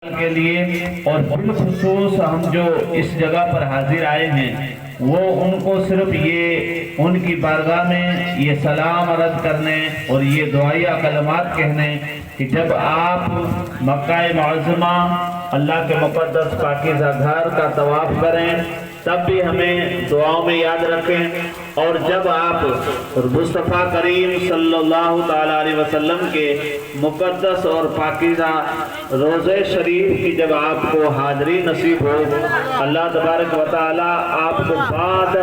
کے لیے اور بالخصوص ہم جو اس جگہ پر حاضر آئے ہیں وہ ان کو صرف یہ ان کی بارگاہ میں یہ سلام عرض کرنے اور یہ دعائیہ کلمات کہنے کہ جب آپ مکہ معظمہ اللہ کے مقدس پاکیزہ گھر کا طواف کریں تب بھی ہمیں دعاؤں میں یاد رکھیں، اور جب آپ مصطفیٰ کریم صلی اللہ تعالیٰ علیہ وسلم کے مقدس اور پاکیزہ روضہ شریف کی جب آپ کو حاضری نصیب ہو، اللہ تبارک و تعالیٰ آپ کو بعد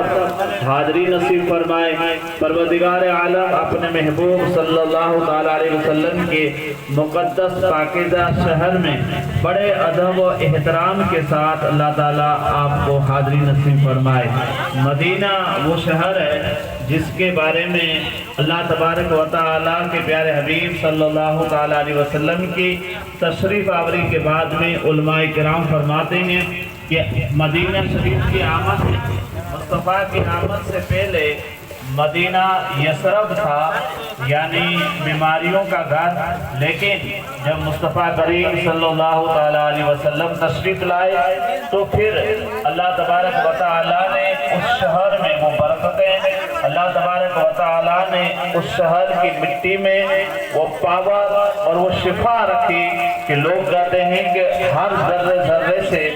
حاضری نصیب فرمائے۔ پروردگار عالم اپنے محبوب صلی اللہ تعالیٰ علیہ وسلم کے مقدس پاکیزہ شہر میں بڑے ادب و احترام کے ساتھ اللہ تعالیٰ آپ کو حاضری نصیب فرمائے۔ مدینہ وہ شہر ہے جس کے بارے میں اللہ تبارک و تعالیٰ کے پیارے حبیب صلی اللہ تعالیٰ علیہ وسلم کی تشریف آوری کے بعد میں علماء کرام فرماتے ہیں کہ مدینہ شریف کی آمد مصطفیٰ کی آمد سے پہلے مدینہ یثرب تھا، یعنی بیماریوں کا گھر، لیکن جب مصطفیٰ کریم صلی اللہ تعالیٰ علیہ وسلم تشریف لائے تو پھر اللہ تبارک و تعالیٰ نے اس شہر میں وہ برکتیں، اللہ تبارک و تعالیٰ نے اس شہر کی مٹی میں وہ پاور اور وہ شفا رکھی کہ لوگ کہتے ہیں کہ ہر ذرے ذرے سے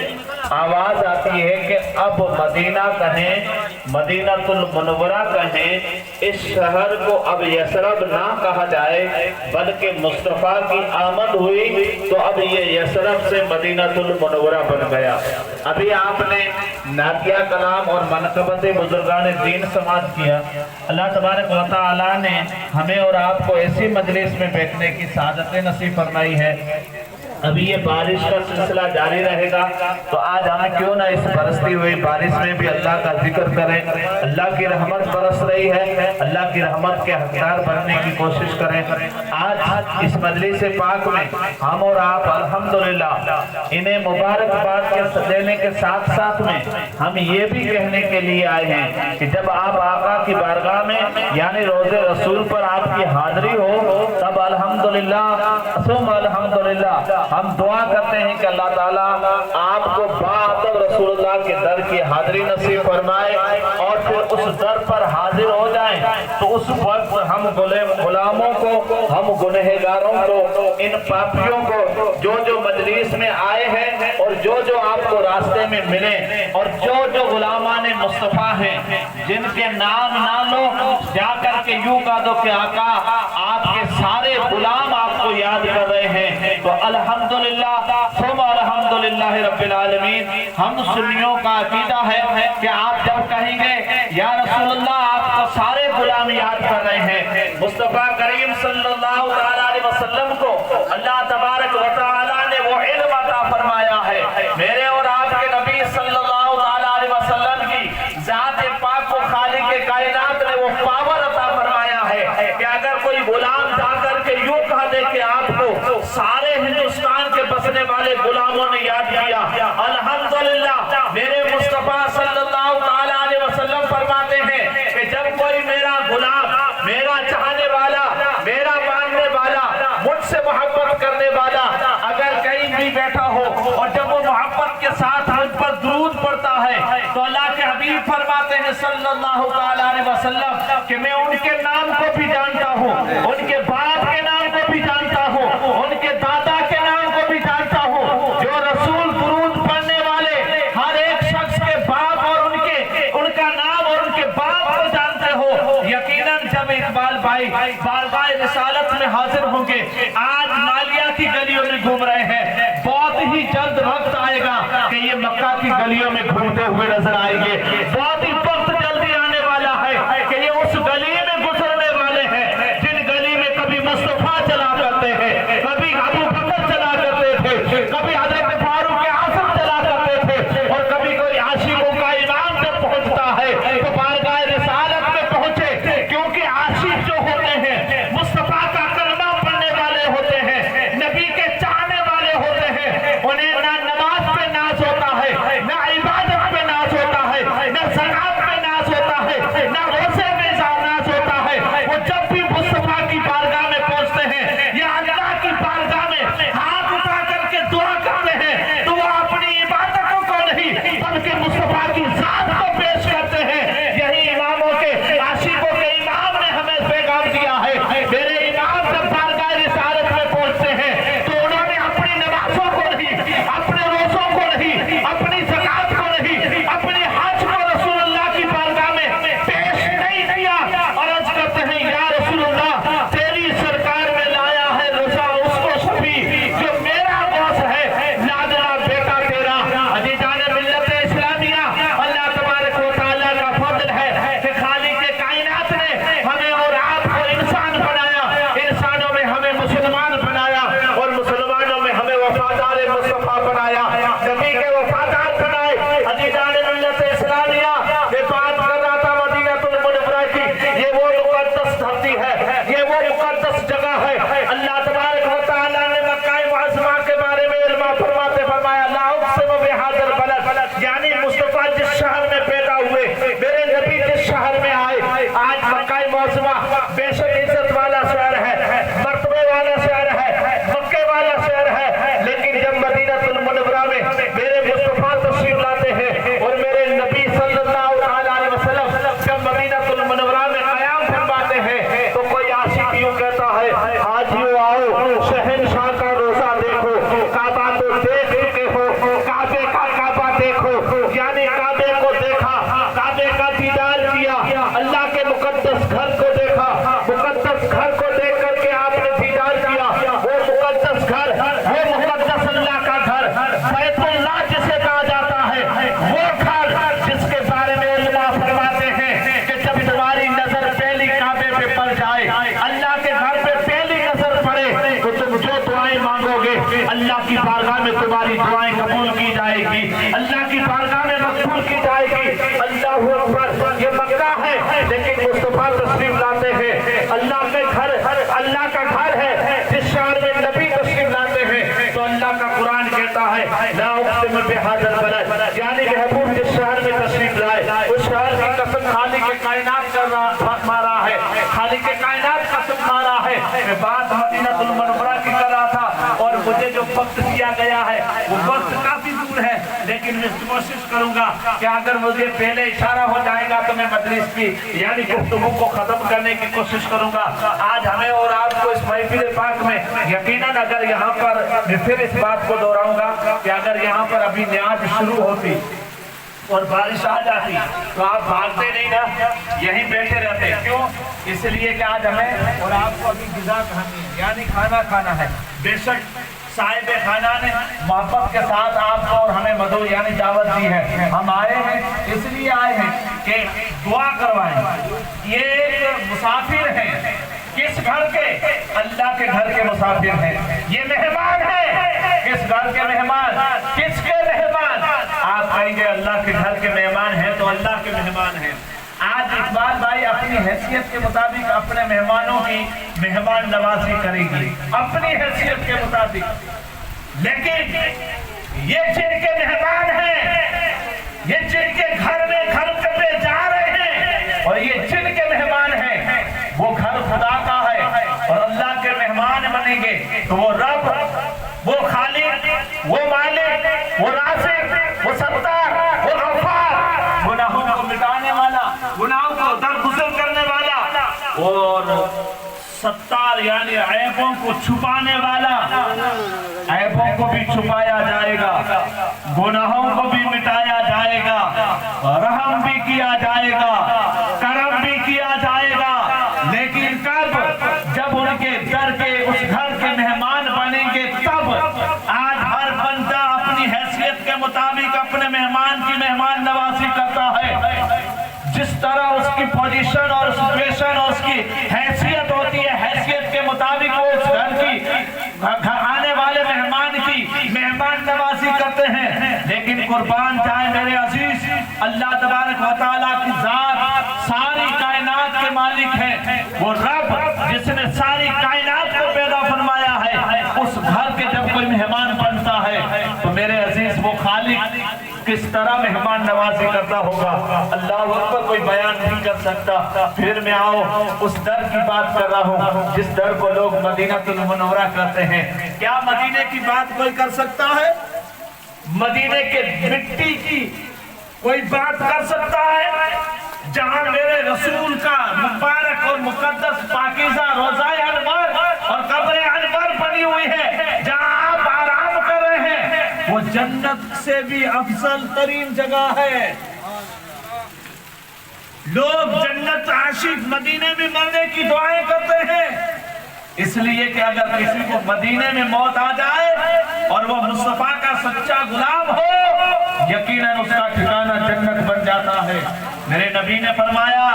آواز آتی ہے کہ اب مدینہ کہیں، مدینہ المنورہ کہیں، اس شہر کو اب یثرب نہ کہا جائے بلکہ مصطفیٰ کی آمد ہوئی تو اب یہ یثرب سے مدینہ المنورہ بن گیا۔ ابھی آپ نے نعتیہ کلام اور منقبت بزرگان دین سماعت کیا۔ اللہ تبارک و تعالیٰ نے ہمیں اور آپ کو ایسی مجلس میں بیٹھنے کی سعادت نصیب فرمائی ہے۔ ابھی یہ بارش کا سلسلہ جاری رہے گا تو آج ہمیں کیوں نہ اس برستی ہوئی بارش میں بھی اللہ کا ذکر کریں، اللہ کی رحمت برس رہی ہے، اللہ کی رحمت کے حقدار بننے کی کوشش کریں۔ آج اس مجلس پاک میں ہم اور آپ الحمدللہ انہیں مبارکباد کے دینے کے ساتھ ساتھ میں ہم یہ بھی کہنے کے لیے آئے ہیں کہ جب آپ آقا کی بارگاہ میں یعنی روضہ رسول پر آپ کی حاضری ہو تب الحمدللہ ثم الحمدللہ ہم دعا کرتے ہیں کہ اللہ تعالیٰ آپ کو باعث رسول اللہ کے در کی حاضری نصیب فرمائے اور پھر اس در پر حاضر ہو جائیں تو اس وقت ہم غلاموں کو، ہم گنہگاروں کو، ان پاپیوں کو جو مجلس میں آئے ہیں اور جو آپ کو راستے میں ملے اور جو غلامان مصطفیٰ ہیں جن کے نام نہ لو جا کر کے یوں کہہ دو کہ آقا آپ کے سارے غلام آپ کو یاد کر رہے ہیں، تو الحمدللہ ثم الحمدللہ رب العالمین۔ ہم سنیوں کا عقیدہ ہے کہ آپ جب کہیں گے یا رسول اللہ آپ کو سارے غلام یاد کر رہے ہیں۔ مصطفیٰ کریم صلی اللہ تعالیٰ علیہ وسلم کو اللہ تبارک و تعالیٰ نے وہ علم عطا فرمایا ہے، میرے اور آپ کے نبی صلی اللہ تعالیٰ علیہ وسلم کی ذات پاک و خالق کائنات نے وہ پاور عطا فرمایا ہے کہ اگر کوئی غلام جا کر کے یوں کہہ دے کہ آپ کو سارے ہندوستان کے بسنے والے غلاموں نے یاد کیا، الحمدللہ میرے مصطفیٰ صلی اللہ تعالیٰ علیہ وسلم فرماتے ہیں کہ جب کوئی میرا غلام، میرا چاہنے والا، میرا ماننے والا، مجھ سے محبت کرنے والا اگر کہیں بھی بیٹھا ہو اور جب وہ محبت کے ساتھ مجھ پر درود پڑتا ہے تو اللہ کے حبیب فرماتے ہیں صلی اللہ تعالیٰ علیہ وسلم کہ میں ان کے نام کو بھی جانتا ہوں، ان کے باپ کے نام کو بھی جانتا ہوں، ان کے دادا کے نام کو بھی جانتا ہوں۔ جو رسول درود پڑھنے والے ہر ایک شخص کے باپ اور ان کا نام اور ان کے باپ کو جانتے ہو، یقیناً جب اقبال بھائی بارگاہ رسالت میں حاضر ہوں گے، آج مالیہ کی گلیوں میں گھوم رہے ہیں، بہت ہی جلد وقت آئے گا کہ یہ مکہ کی گلیوں میں گھومتے ہوئے نظر آئیں گے، بہت ہی وقت جلدی آنے والا ہے کہ یہ اس گلی میں گزرنے والے ہیں جن گلی میں کبھی مصطفیٰ چلا کرتے ہیں، کبھی ابو بکر چلا کرتے تھے، کبھی حضرت فاروق اعظم چلا کرتے تھے، اور کبھی کوئی عاشقوں کا امام جب پہنچتا ہے تو بارگاہ رسالت میں پہنچے، کیونکہ عاشق جو ہوتے ہیں مصطفیٰ کا کلمہ پڑھنے والے ہوتے ہیں، نبی کے چاہنے والے ہوتے ہیں، انہیں نہ نماز پہ ناز ہوتا ہے، نہ عبادت پہ ناز ہوتا ہے، نہ زکات پہ ناز ہوتا ہے، نہ روزے میں ناز ہوتا ہے۔ وہ جب بھی مصطفیٰ کی بارگاہ میں پہنچتے ہیں یا اللہ کی بارگاہ میں ہاتھ اٹھا کر کے دعا کرتے मुस्तफा बनाया, नबी के वफादार बनाए। अजीजान मिल्लत इस्लामिया, मैं बात कर रहा था मदीनतुल मुनव्वरा की। ये वो मुकद्दस धरती है, ये वो मुकद्दस जगह है। अल्लाह तबारक व तआला ने मक्का मुअज़्ज़मा के बारे में इल्मा फरमाते फरमाया, ला उक़सिमु बिहाज़ल बलद, यानी मुस्तफा जिस शहर में पैदा हुए, मेरे नबी जिस शहर में आए। आज मक्का मुअज़्ज़मा बेशक इज्जत वाला शहर है, मर्तबे वाला शहर है, मक्के वाला शहर है, लेकिन जब मदीनतुल मुनव्वरा में मेरे मुस्तफा तशरीफ लाते हैं और मेरे नबी सल्लल्लाहु अलैहि वसल्लम जब मदीनतुल मुनव्वरा में क़याम फरमाते हैं, तो कोई आशिक यूं कहता है, हाजियो आओ शहंशाह का रोजा देखो, काबा तो देख चुके हो, काबे का काबा देखो, यानी काबे को देखा, काबे का दीदार किया, अल्लाह के मुकद्दस घर को देखा, मुकद्दस घर को देख करके आपने दीदार किया। वो मुकद्दस घर, वो मुकद्दस अल्लाह का घर, बैतुल्लाह जिसे कहा जाता है, वो घर जिसके बारे में उलमा फरमाते हैं कि जब तुम्हारी नजर पहली काबे पे पड़ जाए, अल्लाह के घर पे पहली नजर पड़े, तो तुम जो दुआएं मांगोगे अल्लाह की बारगाह में तुम्हारी दुआएं कबूल की जाएगी, अल्लाह की बारगाह में मकबूल की जाएगी। अल्लाहु अकबर। ये मक्का है, लेकिन मुस्तफा तशरीफ लाते हैं, अल्लाह के घर, अल्लाह का घर है, जिस शहर में नबी तशरीफ लाते हैं, तो अल्लाह का कुरान कहता है, ला उक़सिमु बिहाज़ल बलद, यानी महबूब जिस शहर में तशरीफ लाए, उस शहर की कसम खालिक के कायनात कर रहा है, खालिक के कायनात कसम खा रहा है। मैं बात मदीनतुल मुनव्वरा की कर रहा था, और मुझे जो वक्त दिया गया है वो वक्त काफी दूर है, लेकिन मैं कोशिश करूंगा कि अगर मुझे पहले इशारा हो जाएगा तो मैं मजलिस की यानी गुफ्तगू को खत्म करने की कोशिश करूंगा। आज हमें और आपको इस महफिल पाक में यकीनन, अगर यहाँ पर मैं फिर इस बात को दोहराऊंगा कि अगर यहाँ पर अभी न्याज शुरू होती और बारिश आ जाती तो आप भागते नहीं ना, यहीं बैठे रहते। क्यों? इसलिए कि आज हमें और आपको अभी ग़िज़ा खानी है, यानी खाना खाना है। बेशक साहिब खाना ने मोहब्बत के साथ आपको और हमें मदू यानी दावत दी है। हम आए हैं, इसलिए आए हैं कि दुआ करवाएं। ये एक मुसाफिर हैं, किस घर के? अल्लाह के घर के मुसाफिर हैं। ये मेहमान हैं, किस घर के मेहमान? किसके मेहमान? आप कहेंगे अल्लाह के घर के मेहमान हैं, तो अल्लाह के मेहमान हैं। आज इकबाल भाई अपनी हैसियत के मुताबिक अपने मेहमानों की मेहमान नवाजी करेगी, अपनी हैसियत के मुताबिक, लेकिन ये जिनके मेहमान हैं, ये जिनके घर में घर पे जा रहे हैं, और ये जिनके मेहमान हैं, वो घर खुदा का है और अल्लाह के मेहमान बनेंगे तो वो रब, वो खालिक, वो मालिक, वो राज़िक, वो सत्तार, वो गफ्फार, गुनाहों को मिटाने वाला, गुनाहों को दरगुजर करने वाला, और सत्तार यानी ऐबों को छुपाने वाला। ऐबों को भी छुपाया जाएगा, गुनाहों को भी मिटाया जाएगा, रहम भी किया जाएगा, करम भी किया जाएगा। लेकिन कब? जब उनके दर के उस घर के मेहमान बनेंगे तब। आज हर बंदा अपनी हैसियत के मुताबिक अपने मेहमान की मेहमान नवाजी करता है। जिस तरह उसकी पोजीशन और सिचुएशन और उसकी हैसियत होती है, हैसियत के मुताबिक वो उस घर की आने वाले मेहमान की मेहमान नवाजी करते हैं। लेकिन कुर्बान जाए मेरे अजीज, अल्लाह तबारक व तआला की जात सारी कायनात के मालिक है। वो रब जिसने सारी कायनात को पैदा फरमाया है, उस घर के जब कोई मेहमान बनता है तो मेरे अजीज वो खालिक किस तरह मेहमान नवाजी करता होगा, अल्लाह अकबर, कोई बयान नहीं कर सकता। फिर मैं आओ उस दर की बात कर रहा हूँ जिस दर को लोग मदीनतुल मुनव्वरा करते हैं। क्या मदीने की बात कोई कर सकता है? मदीने के मिट्टी की कोई बात कर सकता है? जहाँ मेरे रसूल का मुबारक और मुकद्दस पाकीज़ा रोज़ाए अनवर और कब्र अनवर बनी हुई है, जहाँ आप आराम कर रहे हैं, वो जन्नत से भी अफजल तरीन जगह है। लोग जन्नत आशिक मदीने में मरने की दुआएं करते हैं, इसलिए कि अगर किसी को मदीने में मौत आ जाए और वो मुस्तफा का सच्चा गुलाम हो, यकीनन उसका ठिकाना जन्नत बन जाता है। मेरे नबी ने फरमाया,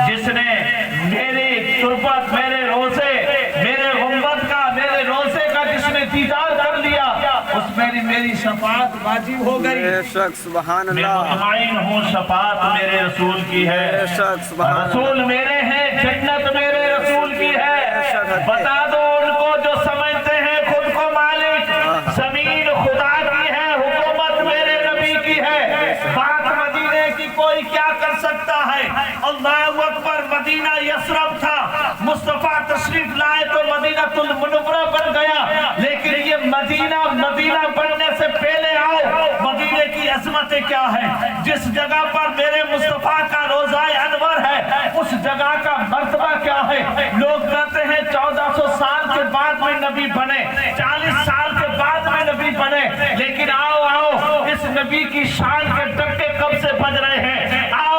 जिसने मेरे तुरबत, मेरे रोज़े, मेरे गुंबद का, मेरे रोज़े का जिसने दीदार कर लिया, उस मेरी शफाअत वाजिब हो गई। बेशक सुभान मैं अल्लाह। मुतमईन हूँ शफाअत मेरे रसूल की है, बेशक सुभान अल्लाह। रसूल मेरे हैं, जन्नत मेरे रसूल की है। बता दो उनको जो समझते हैं खुद को मालिक, जमीन खुदा की है, हुकूमत मेरे नबी की है, बात मदीने की कोई क्या कर सकता है। अल्लाहु अकबर। मदीना यसरब था, मुस्तफा तशरीफ लाए तो मदीनातुल मुनव्वरा बन गया, लेकिन ये मदीना बनने से पहले आओ, मदीने की अजमतें क्या है। जिस जगह पर मेरे मुस्तफा का रोज़ाए अनवर है, उस जगह का मर्तबा क्या है। लोग कहते हैं 1400 साल के बाद में नबी बने, 40 साल के बाद में नबी बने, लेकिन आओ इस नबी की शान के डंके कब से बज रहे हैं। आओ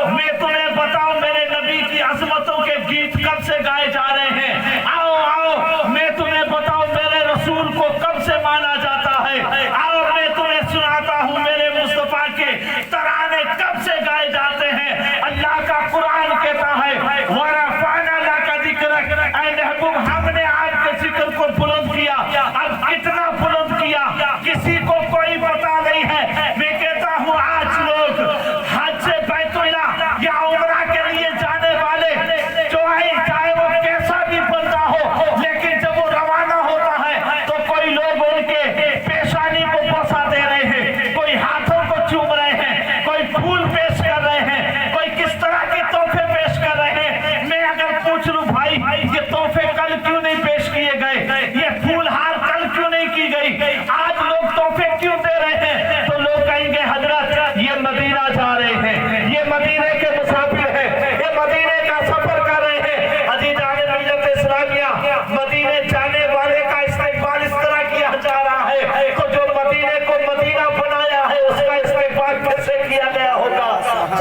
मैं तुम्हें बताऊं मेरे नबी की अजमतों के गीत कब से गाए जा रहे हैं। आओ मैं तुम्हें बताऊं मेरे रसूल को कब से माना जाता है। आओ मैं तुम्हें सुनाता हूं मेरे मुस्तफा के तराने कब से गाए जाते हैं। अल्लाह का कुरान कहता है वरफ़अना लका ज़िक्रक, ऐ महबूब हमने आपके जिक्र को बुलंद किया। अब कितना बुलंद किया किसी को कोई पता नहीं है। मैं कहता हूँ आज लोग हज से बैतुल्ला या उम्रा के लिए जाने वाले जो है, चाहे वो कैसा भी बंदा हो, लेकिन जब वो रवाना होता है तो कोई लोग उनके पेशानी को बसा दे रहे हैं, कोई हाथों को चूम रहे हैं, कोई फूल पेश कर रहे हैं, कोई किस तरह के तोहफे पेश कर रहे हैं। मैं अगर पूछ लूं भाई ये तोहफे कल क्यों नहीं पेश किए गए, ये फूल हार कल क्यों नहीं की गई, आज लोग तोहफे क्यों दे रहे हैं, तो लोग कहेंगे हजरत ये मदीना जा रहे हैं, ये मदीने के मुसाफिर हैं, ये मदीने का सफर कर रहे हैं। अजीज़ान मिल्लत इस्लामिया, मदीने जाने वाले का इस्तेमाल इस तरह किया जा रहा है, तो जो मदीने को मदीना बनाया है उसका इस्तेमाल कैसे किया गया होगा।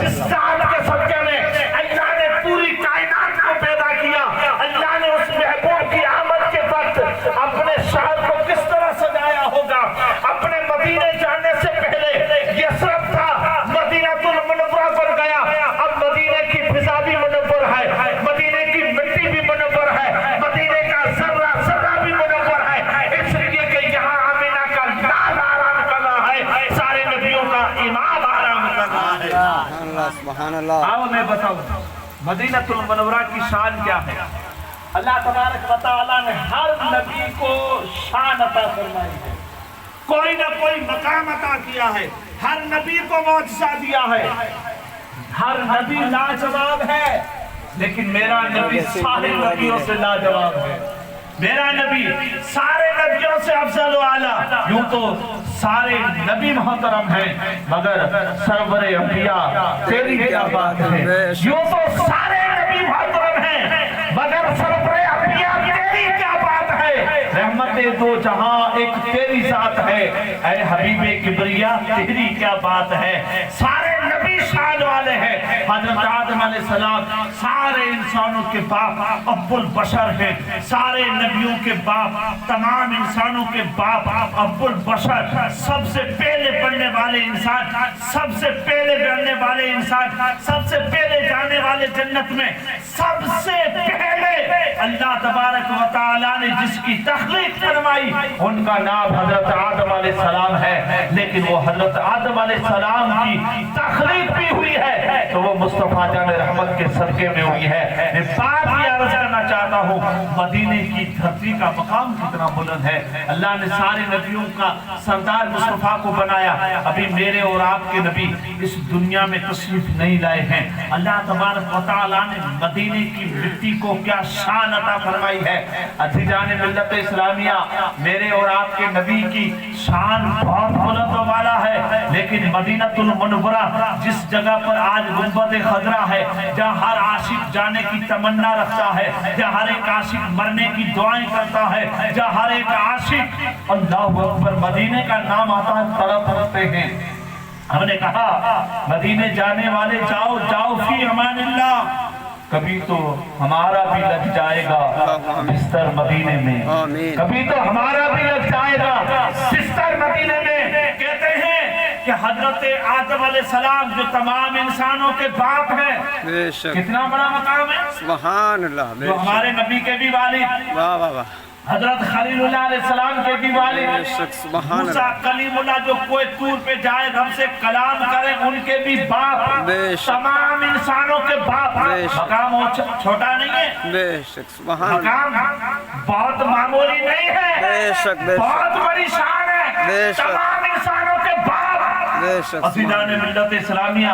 जिस साल के सदके में अल्लाह ने पूरी कायनात को पैदा किया, अल्लाह ने उस महबूब की आमद के वक्त अपने शहर को किस तरह सजाया होगा। अपने मदीने जाने से पहले यसरब था, मदीनातुल मुनव्वरा बन गया। अब मदीने की फिजा भी मुनव्वर है, मदीने की मिट्टी भी मुनव्वर है, मदीने का जर्रा भी मुनव्वर है, इसलिए कि यहाँ आमिना का लाल आराम कर रहा है, सारे नबियों का इमाम आराम कर रहा है। अल्लाह सुभान अल्लाह। आओ मैं बताऊं मदीनातुल मुनव्वरा की शान क्या है। अल्लाह तबारक व तआला ने हर नबी को शान अता फरमाई है, कोई ना कोई मकाम अता किया है, हर नबी को मौजज़ा दिया है, हर नबी लाजवाब है, लेकिन मेरा नबी सारे नबियों से लाजवाब है। मेरा नबी सारे नबियों से अफजल व आला। यूं तो सारे नबी मोहतरम हैं, मगर सरवरे अंबिया तेरी क्या बात है। यूं तो सारे नबी मोहतरम हैं, मगर सरवरे अंबिया तेरी क्या बात है। रहमते दो जहां एक तेरी जात है, ऐ हबीबे किबरिया तेरी क्या बात है। सारे नबी शान वाले हैं। हजरत आदम अलैहिस्सलाम सारे इंसानों के बाप अब्बुल बशर हैं, सारे नबियों के बाप, तमाम इंसानों के बाप अब्बुल बशर, सबसे पहले बनने वाले इंसान, सबसे पहले बनने वाले इंसान, सबसे पहले जाने वाले जन्नत में, सबसे पहले अल्लाह तबारक व तआला ने जिसकी तख्लीक फरमाई उनका नाम हजरत आदम अलैहिस्सलाम है। लेकिन वो हजरत आदम अलैहिस्सलाम की तख्लीक भी हुई है तो वो मुस्तफा जान रहमत के सदके में हुई है। मैं बात ये अर्ज करना चाहता हूँ, मदीने की धरती का मकाम कितना बुलंद है। अल्लाह ने सारे नबियों का सरदार मुस्तफा को बनाया। अभी मेरे और आपके नबी इस दुनिया में तशरीफ नहीं लाए हैं। अल्लाह तबारक व तआला ने मदीने की मिट्टी को क्या शान अता फरमाई है। अजीज़ान मिल्लत इस्लामिया, मेरे और आपके नबी की शान बहुत बुलंद वाला है, लेकिन मदीनातुल मुनव्वरा जिस जगह पर आज गुंबद खजरा है, जहाँ हर आशिक जाने की तमन्ना रखता है, जहाँ हर एक आशिक मरने की दुआएं करता है, जहाँ हर एक आशिक अल्लाहु अकबर मदीने का नाम आता है तड़प रखते हैं। हमने कहा मदीने जाने वाले जाओ जाओ फी अमानिल्लाह, कभी तो हमारा भी लग जाएगा बिस्तर मदीने में, कभी तो हमारा भी लग जाएगा बिस्तर मदीने में। कहते हैं कि हजरत आदम अलैहिस्सलाम जो तमाम इंसानों के बाप हैं, कितना बड़ा मकाम है, सुभान अल्लाह। जो हमारे नबी के भी वालिद, वाह वाह वाह, حضرت خلیل اللہ علیہ السلام کے بھی والد بے شک سبحان موسیٰ اللہ کلیم اللہ جو کوئی طور پہ جائے رب سے کلام کرے ان کے بھی باپ بے شک تمام انسانوں کے باپ بے شک مقام چھوٹا نہیں ہے بے شک سبحان اللہ مقام بہت معمولی نہیں ہے بے شک بے شک بہت بڑی شان ہے بے شک تمام انسانوں کے باپ بے شک عزیزان ملت اسلامیہ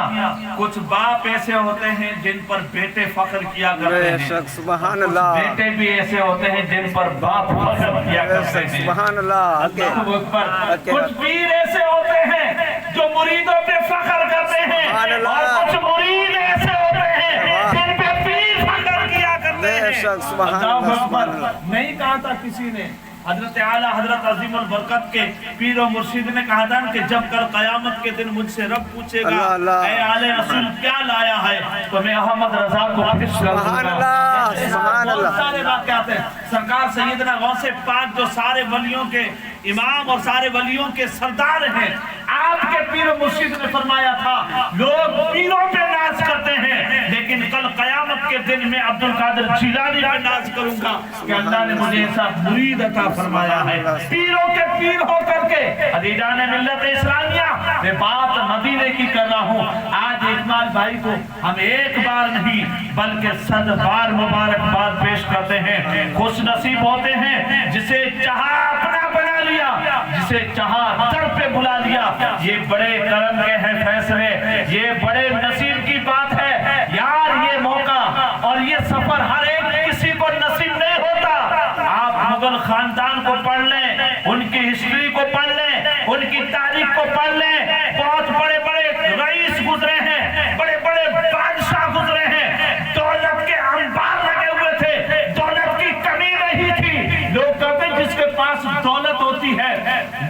کچھ باپ ایسے ہوتے ہیں جن پر بیٹے فخر کیا کرتے بے ہیں شک سبحان کچھ اللہ بیٹے بھی ایسے ہوتے ہیں جن پر باپ فخر کیا بے کرتے شک ہیں سبحان اللہ اللہ اکبر کچھ پیر ایسے ہوتے ہیں جو مریدوں پہ فخر کرتے ہیں سبحان اللہ اور کچھ مرید ایسے ہوتے ہیں جن پہ پیر فخر کیا کرتے بے ہیں شک سبحان اللہ اللہ اکبر سبحان اللہ نہیں کہا تھا کسی نے حضرت اعلیٰ حضرت عظیم البرکت کے پیر و مرشد نے کہا تھا کہ جب کل قیامت کے دن مجھ سے رب پوچھے اللہ گا اللہ اے آل رسول کیا لایا ہے تو میں احمد رضا کو پیش کر دوں سبحان گا اللہ سبحان بہت اللہ سارے واقعات ہیں سرکار سیدنا غوث پاک جو سارے ولیوں کے امام اور سارے ولیوں کے سردار ہیں آپ کے پیر و مرشد نے فرمایا تھا لوگ پیروں پہ ناز کرتے ہیں لیکن کل قیامت کے دن میں عبد القادر جیلانی پہ ناز کروں گا کہ اللہ نے مجھے ایسا مرید عطا فرمایا ہے پیروں کے پیر ہو کر کے عزیزان ملت اسلامیہ میں بات مدینے کی کر رہا ہوں آج اکمال بھائی کو ہم ایک بار نہیں بلکہ 100 بار مبارکباد پیش کرتے ہیں خوش نصیب ہوتے ہیں جسے چاہا اپنا بنا لیا جسے چاہا در پہ بلا لیا یہ بڑے کرم کے ہیں فیصلے یہ بڑے نصیب کی بات ہے یار یہ موقع اور یہ سفر ہر ایک کسی کو نصیب نہیں ہوتا آپ مغل خاندان کو پڑھ لیں ان کی ہسٹری کو پڑھ لیں ان کی تاریخ کو پڑھ لیں بہت بڑے بڑے رئیس گزرے ہیں بڑے بڑے بادشاہ گزرے ہیں دولت کے انبار لگے ہوئے تھے دولت کی کمی نہیں تھی لوگ کہتے ہیں جس کے پاس دولت ہوتی ہے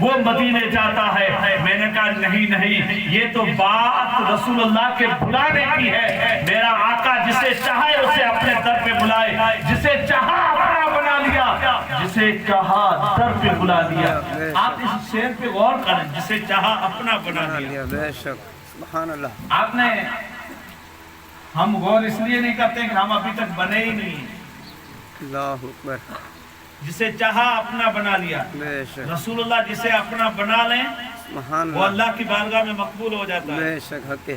وہ مدینے جاتا ہے میں نے کہا نہیں یہ تو بات رسول اللہ کے بلانے کی ہے میرا آقا جسے چاہے اسے اپنے در پہ بلائے جسے چاہا اپنا بنا لیا جسے چاہا در پہ بلا لیا آپ اس شعر پہ غور کریں جسے چاہا اپنا بنا لیا بے شک سبحان اللہ آپ نے ہم غور اس لیے نہیں کرتے کہ ہم ابھی تک بنے ہی نہیں اللہ اکبر جسے چاہا اپنا بنا لیا بے شک رسول اللہ جسے اپنا بنا لیں سبحان وہ اللہ اللہ کی بارگاہ میں مقبول ہو جاتا ہے بے شک حق ہے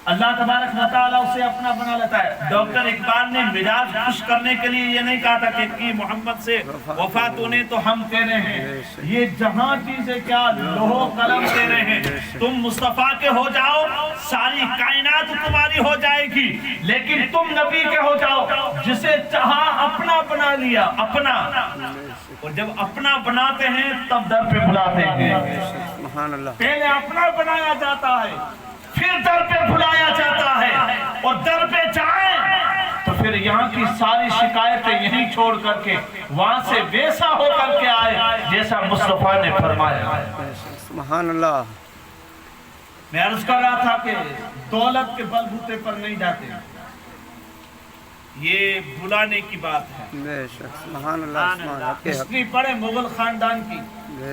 اللہ تبارک و تعالیٰ اسے اپنا بنا لیتا ہے ڈاکٹر اقبال نے مزاج خوش کرنے کے لیے یہ نہیں کہا تھا کہ کی محمد سے وفات ہونے تو ہم تیرے ہیں یہ جہاں چیزیں کیا لوح قلم تیرے ہیں تم مصطفیٰ کے ہو جاؤ ساری کائنات تمہاری ہو جائے گی لیکن تم نبی کے ہو جاؤ جسے چاہا اپنا بنا لیا اپنا اور جب اپنا بناتے ہیں تب در پہ بلاتے ہیں سبحان اللہ پہلے اپنا بنایا جاتا ہے پھر در پہ بلایا جاتا ہے اور در پہ جائیں تو پھر یہاں کی ساری شکایتیں یہیں چھوڑ کر کے وہاں سے ویسا ہو کر کے آئے جیسا مصطفیٰ نے فرمایا سبحان اللہ میں عرض کر رہا تھا کہ دولت کے بل بوتے پر نہیں جاتے یہ بلانے کی بات ہے بے شک سبحان اللہ سبحان اللہ کے حق ہسٹری پڑھے مغل خاندان کی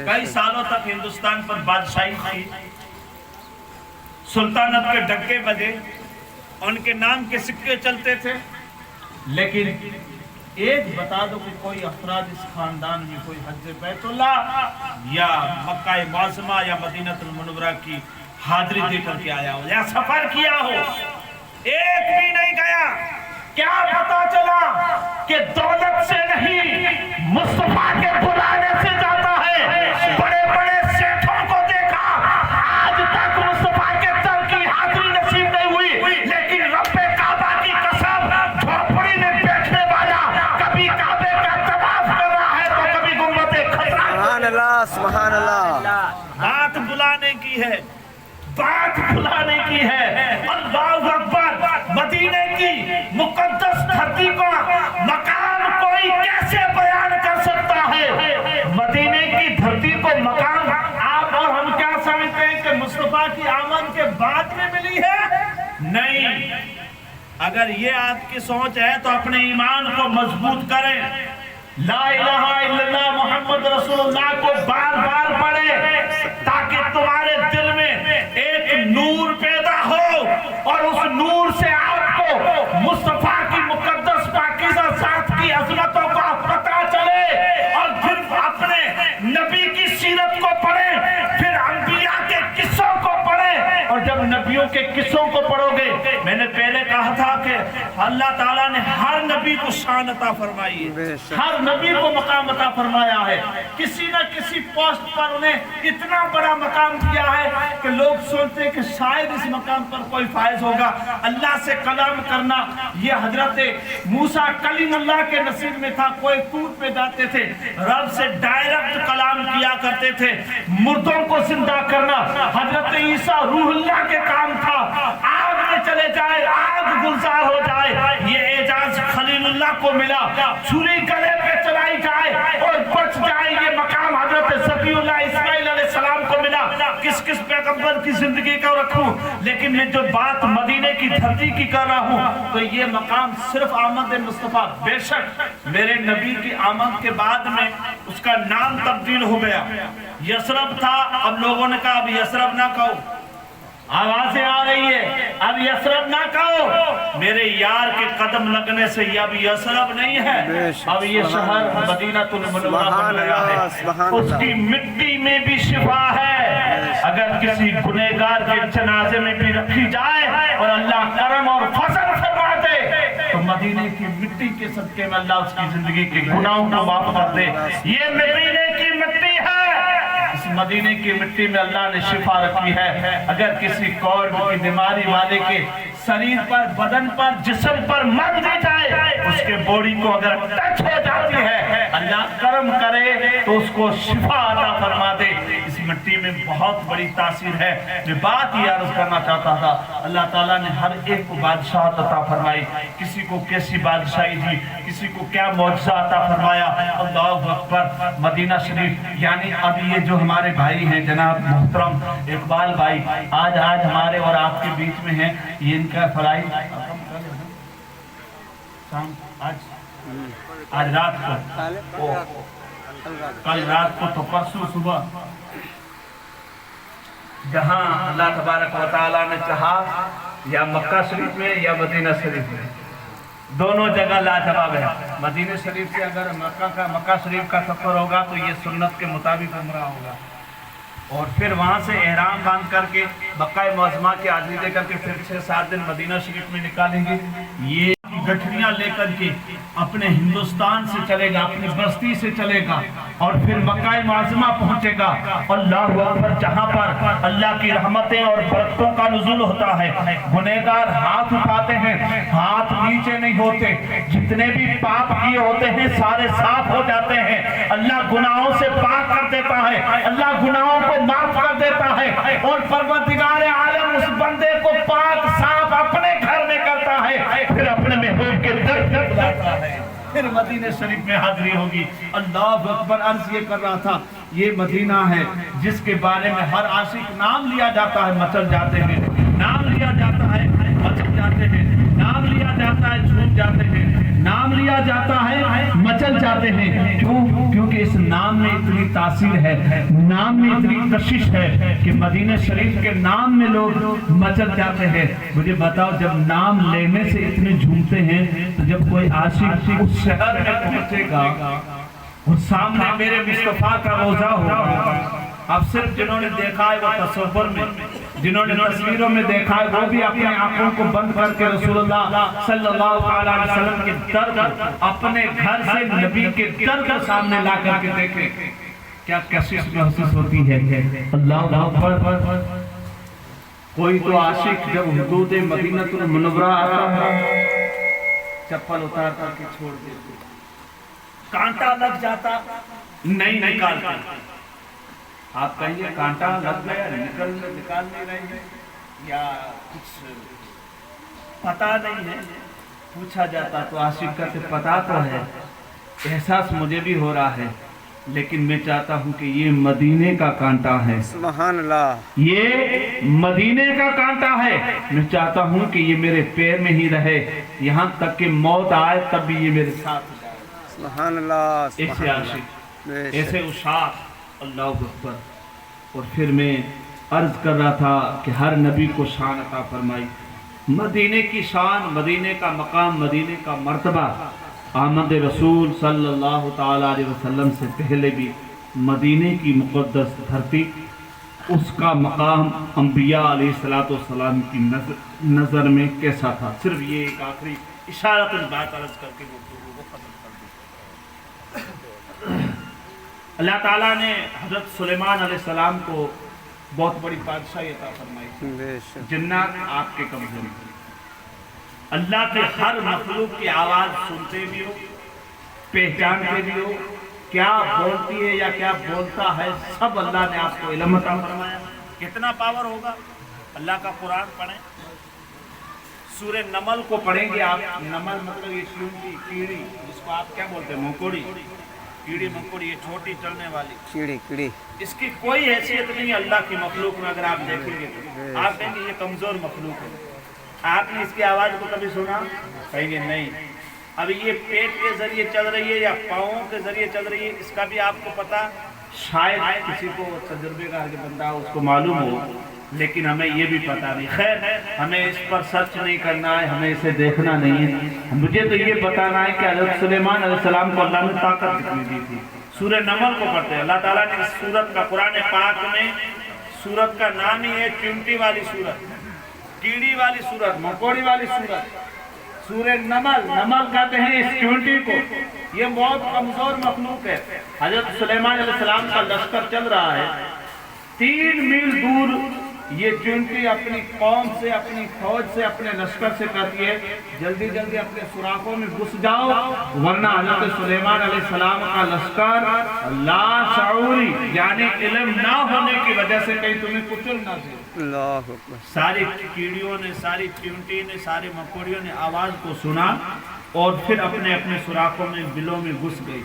کئی سالوں تک ہندوستان پر بادشاہی تھی سلطنت کے ڈکے بجے ان کے نام کے سکے چلتے تھے لیکن ایک بتا دو کہ کوئی افراد اس خاندان میں کوئی حج بیت اللہ یا مکہ معظمہ یا مدینہ المنورہ کی حاضری دے کر کے آیا ہو یا سفر کیا ہو ایک بھی نہیں گیا کیا پتا چلا کہ دولت سے نہیں مصطفیٰ کے بلانے سے جاتا ہے بڑے بڑے سیٹھوں کو دیکھا آج تک مصطفیٰ کے در کی حاضری نصیب نہیں ہوئی لیکن رب کعبہ کی قسم جھوپڑی میں بیٹھنے والا کبھی کعبے کا طواف کر رہا ہے تو کبھی گنبد خضرا سبحان اللہ سبحان اللہ بات بلانے کی ہے بات بلانے کی ہے اللہ اکبر مدینے کی مقدس دھرتی کو مقام کوئی کیسے بیان کر سکتا ہے مدینے کی دھرتی کو مقام آپ اور ہم کیا سمجھتے ہیں کہ مصطفیٰ کی آمد کے بعد میں ملی ہے نہیں اگر یہ آپ کی سوچ ہے تو اپنے ایمان کو مضبوط کریں لا الہ الا اللہ محمد رسول اللہ کو بار بار پڑھیں تاکہ تمہارے دل میں ایک نور پیدا ہو اور اس نور سے آپ کو مصطفیٰ کی مقدس پاکیزہ ذات کی عظمتوں کا پتہ چلے اور नबियों के किस्सों को पढ़ोगे, मैंने पहले कहा था कि अल्लाह ताला ने हर नबी को शान अता फरमाई है, हर नबी को मकाम अता फरमाया है। किसी न किसी पोस्ट पर उन्हें इतना बड़ा मकाम दिया है कि लोग सोचते हैं कि शायद इस मकाम पर कोई फायज होगा। अल्लाह से कलाम करना ये हजरत मूसा कलीमुल्लाह के नसीब में था। कोई तूर पे जाते थे, रब से डायरेक्ट कलाम किया करते थे। मुर्दों को जिंदा करना हजरत ईसा रूहुल्लाह के काम था। आग में चले जाए, आग गुलजार हो जाए, ये एजाज खलीलुल्लाह को मिला। छुरी गले पे चलाई जाए और बच जाए, ये मकाम हजरत ज़बीउल्लाह इस्माइल अलैहिस्सलाम को मिला। किस किस पैगंबर की जिंदगी को रखूं, लेकिन मैं जो बात मदीने की धरती की कर रहा हूं, तो ये मकाम सिर्फ आमद मुस्तफा, बेशक मेरे नबी की आमद के बाद में उसका नाम तब्दील हो गया। यसरब था, अब लोगों ने कहा अब यसरब ना कहो, आवाजें आ रही है अब यसरब ना कहो। मेरे यार के कदम लगने से ये अब यसरब नहीं है, अब ये शहर मदीनातुल मुनव्वरा बन गया है। उसकी मिट्टी में भी शिफा है। अगर किसी गुनहगार के जनाजे में भी रखी जाए और अल्लाह करम और फजल फरमा दे, तो मदीने की मिट्टी के सदके में अल्लाह उसकी जिंदगी के गुनाहों को माफ कर दे। ये मदीने की मिट्टी है, इस मदीने की मिट्टी में अल्लाह ने शिफा रखी है। अगर किसी कौर की बीमारी वाले के शरीर पर, बदन पर, जिस्म पर मर दी जाए, उसके बॉडी को अगर टच हो जाती है, अल्लाह करम करे तो उसको शिफा अता फरमा दे। इस मिट्टी में बहुत बड़ी तासीर है। मैं बात ये अर्ज करना चाहता था, अल्लाह ताला ने हर एक को बादशाह अता फरमाई। किसी को कैसी बादशाही दी, किसी को क्या मौजज़ा अता फरमाया। अल्लाहु अकबर। मदीना शरीफ, यानी अब ये जो हमारे भाई हैं जनाब मोहतरम इकबाल भाई, आज हमारे और आपके बीच में हैं। ये इनका फलाई आज रात को, कल रात को, तो परसों सुबह जहां अल्लाह तबारक व तआला ने चाहा, या मक्का शरीफ में या मदीना शरीफ में, दोनों जगह लाजवाब है। मदीना शरीफ से अगर मक्का शरीफ का सफर होगा तो ये सुन्नत के मुताबिक उम्रा होगा, और फिर वहाँ से एहराम बांध करके मक्का मुअज़्ज़मा की हाज़िरी दे करके फिर 6-7 दिन मदीना शरीफ में निकालेंगे। ये गठरियाँ लेकर के अपने हिंदुस्तान से चलेगा, अपनी बस्ती से चलेगा और फिर मक्का मुअज़्ज़मा पहुँचेगा। अल्लाहु अकबर। जहाँ पर अल्लाह की रहमतें और बरकतों का नुज़ूल होता है, गुनहगार हाथ उठाते हैं, हाथ नीचे नहीं होते, जितने भी पाप किए होते हैं सारे साफ हो जाते हैं। अल्लाह गुनाहों से पाक कर देता है, अल्लाह गुनाहों को माफ कर देता है, और परवरदिगार आलम उस बंदे को पाक साफ अपने घर में करता है, फिर अपने महबूब के दर पर बुलाता है, फिर मदीने शरीफ में हाजिरी होगी। अल्लाह अकबर। अर्ज ये कर रहा था, ये मदीना है जिसके बारे में हर आशिक नाम लिया जाता है, मचल जाते हैं, नाम लिया जाता है, मचल जाते हैं, नाम लिया जाता है, झूम जाते हैं, नाम लिया जाता है, मचल जाते हैं। क्यों? क्योंकि इस नाम में इतनी तासीर है, नाम में इतनी कशिश है कि मदीना शरीफ के नाम में लोग मचल जाते हैं। मुझे बताओ, जब नाम लेने से इतने झूमते हैं, तो जब कोई आशिक उस शहर में पहुंचेगा और सामने मेरे मुस्तफा का रोजा होगा, अब सिर्फ जिन्होंने देखा है वो तस्वीर में, जिन्होंने तस्वीरों में देखा है वो भी अपने आंखों को बंद करके रसूलुल्लाह सल्लल्लाहु अलैहि वसल्लम के दर, अपने घर से नबी के दर को सामने ला करके देखें, क्या कशिश महसूस होती है। अल्लाह अकबर। कोई तो आशिक जब हुदूद मदीनातुल मुनव्वरा आता है, चप्पल उतार करके छोड़ देते, कांटा लग जाता, नहीं निकालता। आप कहिए कांटा लग गया, निकाल नहीं रही है, या कुछ पता नहीं है, पूछा जाता तो आशिक का पता तो है, एहसास मुझे भी हो रहा है, लेकिन मैं चाहता हूं कि ये मदीने का कांटा है। सुभान अल्लाह। ये मदीने का कांटा है। मैं चाहता हूं कि ये मेरे पैर में ही रहे, यहाँ तक कि मौत आए तब भी ये मेरे साथ जाए। सुभान अल्लाह। ऐसे आशिक, ऐसे उशाक। अल्लाह अकबर। और फिर मैं अर्ज कर रहा था कि हर नबी को शान अता फरमाई, मदीने की शान, मदीने का मकाम, मदीने का मर्तबा। आमद रसूल सल्लल्लाहु ताला अलैहि वसल्लम से पहले भी मदीने की मुक़द्दस धरती اس کا مقام انبیاء علیہ السلام کی نظر میں کیسا تھا. صرف یہ ایک آخری اشارت بات عرض کر کے گفتگو کو ختم کر دی. اللہ تعالیٰ نے حضرت سلیمان علیہ السلام کو بہت بڑی بادشاہی عطا فرمائی. بے شک. جنات آپ کے کمزور ہیں. اللہ کے ہر مخلوق کی آواز سنتے بھی ہو, پہچانتے بھی ہو, کیا بولتی ہے یا کیا بولتا ہے, سب اللہ نے آپ کو علم عطا فرمایا. کتنا پاور ہوگا. اللہ کا قرآن پڑھیں, سورہ نمل کو پڑھیں گے آپ. نمل مطلب یہ چیونٹی, کیڑی, جس کو آپ کیا بولتے ہیں, مکوڑی, کیڑی مکوڑی, یہ چھوٹی چلنے والی کیڑی کیڑی. اس کی کوئی حیثیت نہیں ہے اللہ کی مخلوق میں. اگر آپ دیکھیں گے تو آپ کہیں گے یہ کمزور مخلوق ہے. آپ نے اس کی آواز کو کبھی سنا؟ کہیں گے نہیں. اب یہ پیٹ کے ذریعے چل رہی ہے یا پاؤں کے ذریعے چل رہی ہے, اس کا بھی آپ کو پتا شاید کسی کو تجربے کار کے بندہ اس کو معلوم ہو, لیکن ہمیں یہ بھی پتا نہیں. خیر, ہمیں اس پر سرچ نہیں کرنا ہے, ہمیں اسے دیکھنا نہیں ہے. مجھے تو یہ بتانا ہے کہ حضرت سلیمان علیہ السلام کو اللہ نے طاقت کتنی دی تھی. سورہ نمل کو پڑھتے ہیں. اللہ تعالیٰ نے اس سورت کا قرآن پاک میں, سورت کا نام ہی ہے چمٹی والی سورت, کیڑی والی سورت, مکوڑی والی سورت, سورہ نمل. نمل کہتے ہیں اس چونٹی کو. یہ بہت کمزور مخلوق ہے. حضرت سلیمان علیہ السلام کا لشکر چل رہا ہے, 3 میل دور یہ چونٹی اپنی قوم سے, اپنی فوج سے, اپنے لشکر سے کہتی ہے جلدی جلدی اپنے سوراخوں میں گھس جاؤ, ورنہ حضرت سلیمان علیہ السلام کا لشکر لا شعوری یعنی علم نہ ہونے کی وجہ سے کہیں تمہیں کچل نہ دے. اللہ اکبر. ساری کیڑیوں نے, ساری چیونٹی نے, ساری مکوڑیوں نے آواز کو سنا اور پھر اپنے اپنے سوراخوں میں, بلوں میں گھس گئی.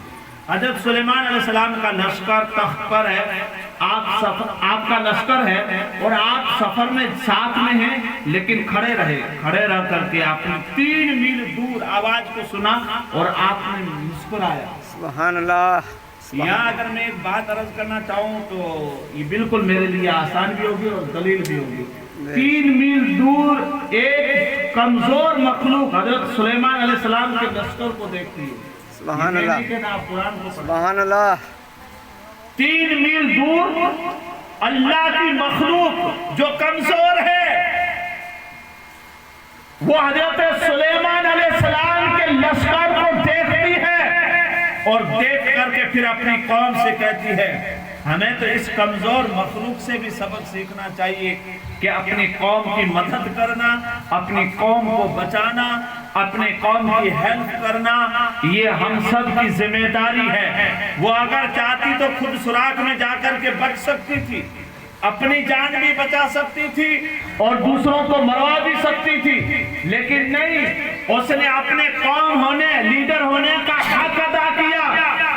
حضرت سلیمان علیہ السلام کا لشکر تخت پر ہے, آپ کا لشکر ہے اور آپ سفر میں ساتھ میں ہیں, لیکن کھڑے رہ کر کے آپ نے 3 میل دور آواز کو سنا اور آپ نے مسکرایا. سبحان اللہ. یہاں اگر میں ایک بات عرض کرنا چاہوں تو یہ بالکل میرے لیے آسان بھی ہوگی اور دلیل بھی ہوگی. 3 میل دور ایک کمزور مخلوق حضرت سلیمان علیہ السلام کے لشکر کو دیکھتی ہے. سبحان اللہ. سبحان سبحان اللہ. 3 میل دور اللہ کی مخلوق جو کمزور ہے وہ حضرت سلیمان علیہ السلام کے لشکر کو دیکھتی ہے اور دیکھ کر کے پھر اپنی قوم سے کہتی ہے. ہمیں تو اس کمزور مخلوق سے بھی سبق سیکھنا چاہیے کہ اپنی قوم کی مدد کرنا, اپنی قوم کو بچانا, اپنے قوم کی ہیلپ کرنا, یہ ہم سب کی ذمہ داری ہے. وہ اگر چاہتی تو خود سوراخ میں جا کر کے بچ سکتی تھی, اپنی جان بھی بچا سکتی تھی اور دوسروں کو مروا بھی سکتی تھی, لیکن نہیں, اس نے اپنے قوم ہونے, لیڈر ہونے کا حق ادا کیا.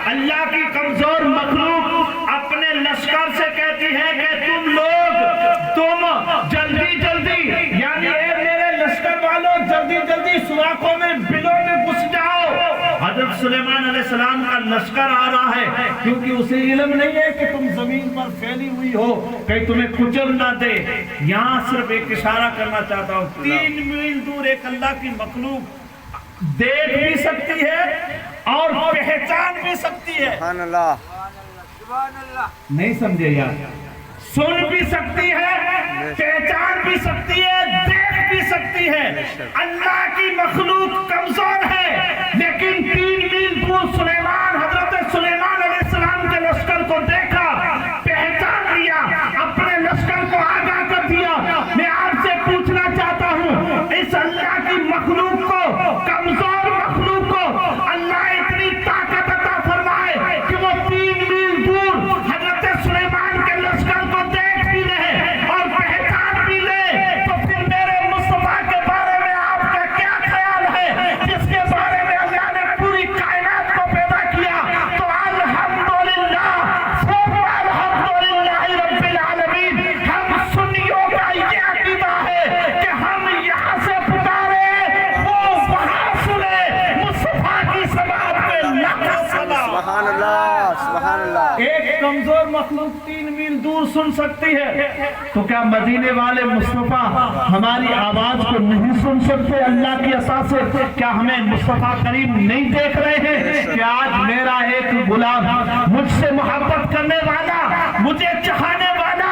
اللہ کی کمزور مخلوق اپنے لشکر سے کہتی ہے کہ تم لوگ جلدی جلدی یعنی اے میرے لشکر والوں جلدی جلدی سوراخوں میں, بلوں میں گھس جاؤ. حضرت سلیمان علیہ السلام کا لشکر آ رہا ہے کیونکہ اسے علم نہیں ہے کہ تم زمین پر پھیلی ہوئی ہو کہیں تمہیں کچل نہ دے. یہاں صرف ایک اشارہ کرنا چاہتا ہوں, 3 میل دور ایک اللہ کی مخلوق دیکھ بھی سکتی ہے اور پہچان بھی سکتی ہے. سبحان اللہ. نہیں سمجھے یار, سن بھی سکتی ہے, پہچان بھی سکتی ہے, دیکھ بھی سکتی ہے. اللہ کی مخلوق کمزور ہے لیکن 3 میل دور سلیمان, حضرت سلیمان علیہ السلام کے لشکر کو دیکھا, پہچان لیا, اپنے لشکر کو آگاہ کر دیا. میں آپ سے پوچھنا چاہتا ہوں, اس اللہ کی مخلوق کو, کمزور مخلوق کو اللہ اتنی طاقت عطا فرمائے کہ وہ 3 میل دور حضرت سلیمان کے لشکر کو دیکھ بھی لے اور پہچان بھی لے, تو پھر میرے مصطفیٰ کے بارے میں آپ کا کیا خیال ہے جس کے بارے میں اللہ نے پوری کائنات کو پیدا کیا. تو الحمدللہ ثم الحمدللہ رب العالمین. ہم سنیوں کا یہ عقیدہ ہے کہ ہم یہاں سے پکارے وہ وہاں سنے, مصطفیٰ کی سماعت پہ لاکھوں سلام. سبحان اللہ. سبحان اللہ. ایک کمزور مخلوق 3 میل دور سن سکتی ہے تو کیا مدینے والے مصطفیٰ ہماری آواز کو نہیں سن سکتے اللہ کی عطا سے؟ کیا ہمیں مصطفیٰ کریم نہیں دیکھ رہے ہیں کہ آج میرا ایک غلام, مجھ سے محبت کرنے والا, مجھے چاہنے والا,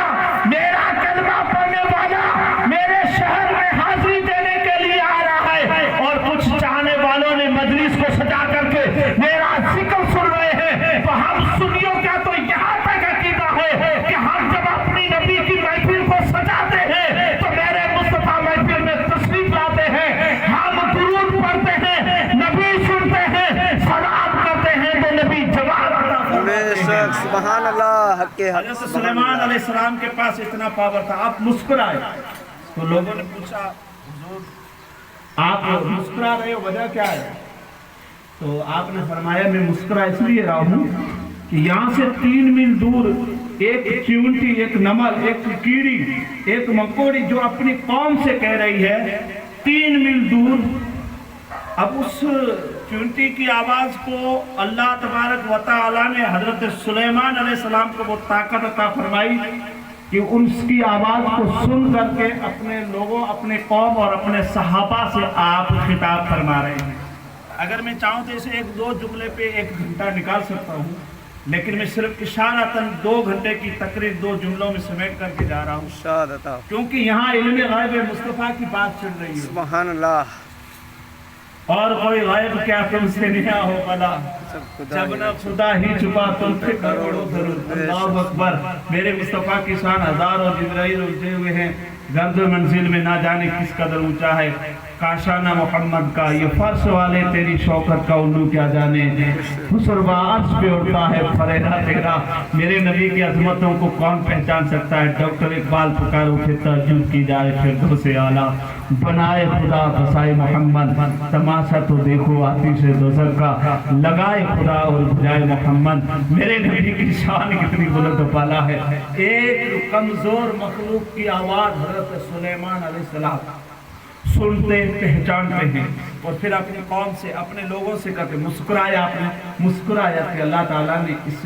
करने वाला मेरे शहर में हाजिरी देने के लिए आ रहा है, और कुछ चाहने वालों ने मजलिस को सजा करके मेरा जिक्र सुन रहे हैं। तो हम सुनियों का तो यहाँ तक अकीदा है कि हम जब अपनी नबी की महफिल को सजाते हैं तो मेरे मुस्तफा महफिल में तशरीफ लाते हैं, हम दुरूद पढ़ते हैं, नबी सुनते हैं, सलाम करते हैं तो नबी जवाब अता फरमाते बेशक हैं। सुभान अल्लाह हक के हक हज़रत सुलेमान अलैहिस्सलाम के पास इतना पावर था। आप मुस्कुराए तो लोगों ने पूछा, हुजूर आप मुस्कुरा रहे हो, वजह क्या है? तो आपने फरमाया, मैं मुस्कुरा इसलिए रहा हूँ कि यहाँ से 3 मील दूर एक चींटी, एक नमल, एक कीड़ी, एक मकोड़ी जो अपनी कौम से कह रही है 3 मील दूर, अब उस चींटी की आवाज को अल्लाह तबारक व तआला ने हजरत सुलेमान अलैहिस्सलाम को वो ताकत अता फरमाई कि उसकी आवाज को सुन करके अपने लोगों, अपने कौम और अपने सहाबा से आप खिताब फरमा रहे हैं। अगर मैं चाहूँ तो इसे 1-2 जुमले पे 1 घंटा निकाल सकता हूँ, लेकिन मैं सिर्फ इशारतन 2 घंटे की तकरीर 2 जुमलों में समेट करके जा रहा हूँ, शाद अता क्योंकि यहाँ इल्म गायब मुस्तफ़ा की बात चल रही है। सुभान अल्लाह और कोई गायब क्या तुमसे निहा हो भला, सब खुदा जब न खुदा ही छुपा तुम पे करोड़ों दरूद। अल्लाहु अकबर। मेरे मुस्तफ़ा की शान हजारों जिब्राइल उठे हुए हैं, गर्द मंजिल में ना जाने किस कदर ऊंचा है काशाना मोहम्मद का ये फर्श वाले, तेरी शौकत का उल्लू क्या जाने, हुसरवा अर्श पे उड़ता है फरेरा तेरा। मेरे नबी की अजमतों को कौन पहचान सकता है? डॉक्टर इकबाल पुकारो फिर तहज्जुद की जाए फिर से आला, बनाए खुदा बसाए मोहम्मद, तमाशा तो देखो आतिश दोज़ख का, लगाए खुदा और बुझाए मोहम्मद। मेरे नबी की शान कितनी बुलंद बाला है। एक कमजोर मखलूक की आवाज हज़रत सुलेमान अलैहिस्सलाम सुनते पहचानते हैं और फिर अपनी कौम से, अपने लोगों से कहते मुस्कुराया। आपने मुस्कुराया कि अल्लाह ताला ने इस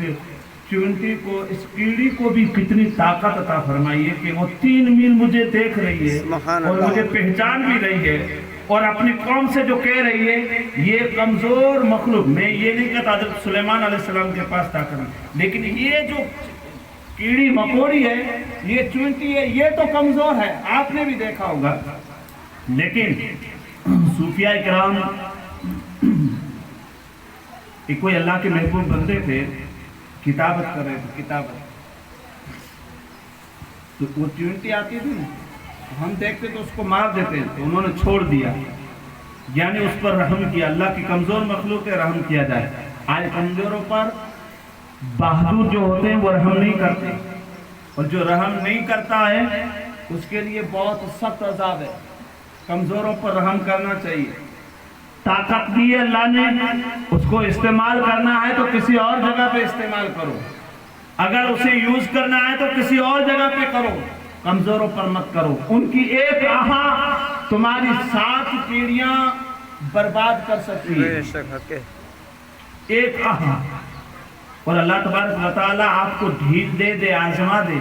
चींटी को, इस कीड़ी को भी कितनी ताकत अता फरमाई है कि वो 3 मील मुझे देख रही है और मुझे पहचान भी रही है, और अपनी कौम से जो कह रही है ये कमजोर मखलूक। मैं ये नहीं कहता हज़रत सुलेमान अलैहिस्सलाम के पास ताकत है, लेकिन ये जो कीड़ी मकोड़ी है, ये चींटी है, ये तो कमजोर है, आपने भी देखा होगा। लेकिन सूफिया इकराम, एक कोई अल्लाह के महबूब बंदे थे, किताबत कर रहे थे, किताबत, तो वो चींटी आती थी ना, हम देखते तो उसको मार देते, तो उन्होंने छोड़ दिया, यानी उस पर रहम किया। अल्लाह की कमजोर मखलूक है, रहम किया जाए। आज कमजोरों पर बहादुर जो होते हैं वो रहम नहीं करते, और जो रहम नहीं करता है उसके लिए बहुत सख्त अजाब है। कमजोरों पर रहम करना चाहिए। ताकत दी है अल्लाह ने, उसको इस्तेमाल करना है तो किसी और जगह पे इस्तेमाल करो, अगर उसे यूज करना है तो किसी और जगह पे करो, कमजोरों पर मत करो। उनकी एक आहा तुम्हारी 7 पीढ़ियां बर्बाद कर सकती है, बेशक हक के एक आहा। और अल्लाह तबारक व तआला आपको ढीठ दे, आजमा दे,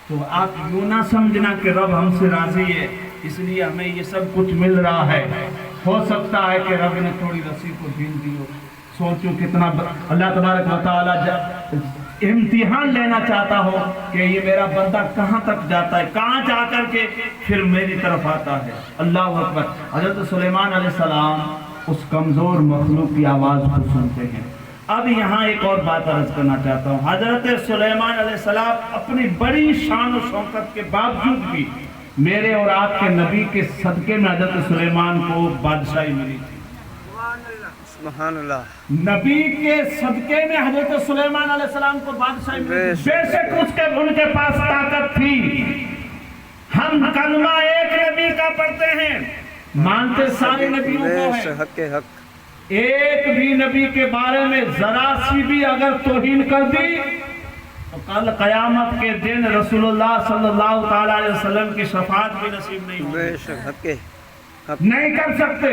तो आप यूं ना समझना कि रब हमसे राजी है इसलिए हमें ये सब कुछ मिल रहा है। हो सकता है कि रब ने थोड़ी रस्सी को ढील दी हो। सोचो कितना अल्लाह तबारक व तआला इम्तिहान लेना चाहता हो कि ये मेरा बंदा कहाँ तक जाता है, कहाँ जा कर के फिर मेरी तरफ आता है। अल्लाह अकबर। हज़रत सुलेमान अलैहिस्सलाम उस कमज़ोर मखलूक की आवाज़ को सुनते हैं। अब यहाँ एक और बात अर्ज करना चाहता हूँ। हज़रत सुलेमान अलैहिस्सलाम अपनी बड़ी शान और शौकत के बावजूद भी मेरे और आपके नबी के सदके में हज़रत सुलेमान को बादशाही मिली थी। सुभान अल्लाह। नबी के सदके में हज़रत सुलेमान अलैहिस्सलाम को बादशाही मिली थी। बेशक उनके पास ताकत थी। हम कलमा एक नबी का पढ़ते हैं, मानते सारे नबियों को है, हक के हक। एक भी नबी के बारे में जरा सी भी अगर तौहीन कर दी तो कल कयामत के दिन रसूलुल्लाह सल्लल्लाहु ताला अलैहि वसल्लम की शफाअत भी नसीब नहीं होगी। बेशक हक के। نہیں کر سکتے.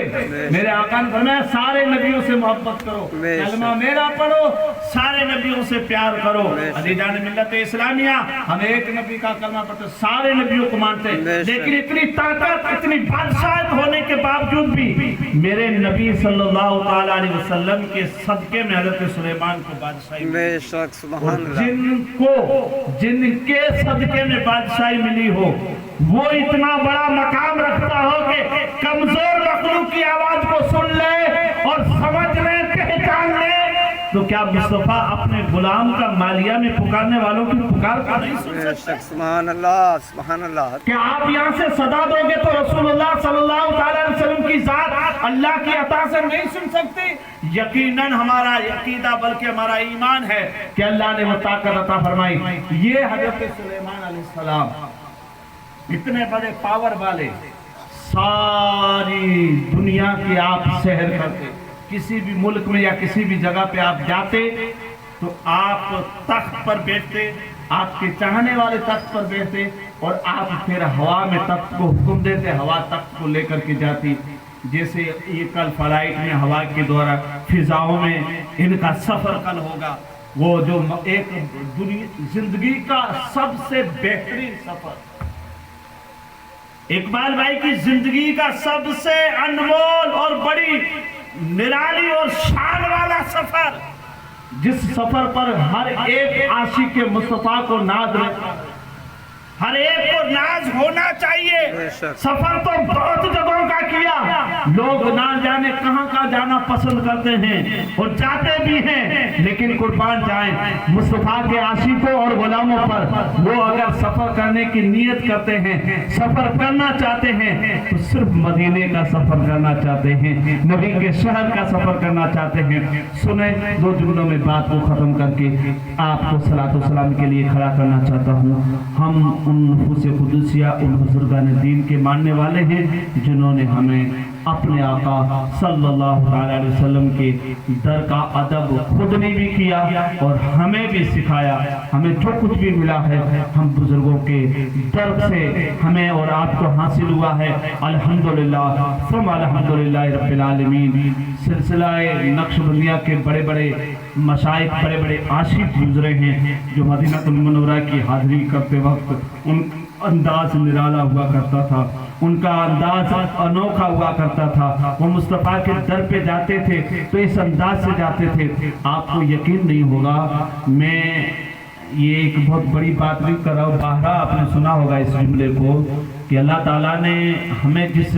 میرے آقا نے فرمایا سارے نبیوں سے محبت کرو, کلمہ میرا پڑھو, سارے نبیوں سے پیار کرو. علی جان ملت اسلامیہ ہم ایک نبی کا کلمہ پڑھتے سارے نبیوں کو مانتے, لیکن اتنی طاقت اتنی بادشاہت ہونے کے باوجود بھی میرے نبی صلی اللہ تعالی علیہ وسلم کے صدقے میں حضرت سلیمان کو بادشاہی بے شک سبحان اللہ. جن کے صدقے میں بادشاہی ملی ہو وہ اتنا بڑا مقام رکھتا ہو کہ کمزور مخلوق کی آواز کو سن لے اور سمجھ لے, پہچان لے, تو کیا مصطفیٰ اپنے غلام کا مالیہ میں پکارنے والوں کی پکار کا نہیں سن بے سکتا؟ شک سبحان اللہ سبحان اللہ. کیا آپ یہاں سے صدا دو گے تو رسول اللہ صلی اللہ علیہ وسلم کی ذات اللہ کی عطا سے نہیں سن سکتی؟ یقیناً ہمارا عقیدہ بلکہ ہمارا ایمان ہے کہ اللہ نے وہ طاقت عطا فرمائی. یہ حضرت سلیمان علیہ السلام اتنے بڑے پاور والے, ساری دنیا کی آپ سحر کرتے, کسی بھی ملک میں یا کسی بھی جگہ پہ آپ جاتے تو آپ تخت پر بیٹھتے, آپ کے چاہنے والے تخت پر بیٹھتے, اور آپ پھر ہوا میں تخت کو حکم دیتے, ہوا تخت کو لے کر کے جاتی. جیسے یہ کل فلائٹ میں ہوا کے دوارا فضاؤں میں ان کا سفر کل ہوگا, وہ جو ایک زندگی کا سب سے بہترین سفر, اقبال بھائی کی زندگی کا سب سے انمول اور بڑی نرالی اور شان والا سفر, جس سفر پر ہر ایک عاشق کے مصطفیٰ کو ناز رہتا ہے, ہر ایک کو ناز ہونا چاہیے. سفر تو بہت جگہوں کا کیا, لوگ نہ جانے کہاں کا جانا پسند کرتے ہیں اور جاتے بھی ہیں, لیکن قربان جائیں مصطفیٰ کے عاشقوں اور غلاموں پر. وہ اگر سفر کرنے کی نیت کرتے ہیں, سفر کرنا چاہتے ہیں, تو صرف مدینے کا سفر کرنا چاہتے ہیں, نبی کے شہر کا سفر کرنا چاہتے ہیں. سنیں دو جملوں میں بات کو ختم کر کے آپ کو صلاۃ و سلام کے لیے کھڑا کرنا چاہتا ہوں. ہم ان نفوس قدسیہ, ان بزرگان دین کے ماننے والے ہیں جنہوں نے ہمیں اپنے آقا صلی اللہ علیہ وسلم کے در کا ادب خود نے بھی کیا اور ہمیں بھی سکھایا. ہمیں جو کچھ بھی ملا ہے ہم بزرگوں کے در سے ہمیں اور آپ کو حاصل ہوا ہے. الحمدللہ ثم الحمدللہ رب العالمین. سلسلہ نقشبندیہ کے بڑے بڑے مشائخ, بڑے بڑے عاشق گزرے ہیں جو مدینہ المنورہ کی حاضری کرتے وقت ان انداز نرالا ہوا کرتا تھا, ان کا انداز انوکھا ہوا کرتا تھا. وہ مصطفیٰ کے در پہ جاتے تھے تو اس انداز سے جاتے تھے. آپ کو یقین نہیں ہوگا, میں یہ ایک بہت بڑی بات بھی کر رہا ہوں, باہرہ آپ نے سنا ہوگا اس جملے کو کہ اللہ تعالیٰ نے ہمیں جس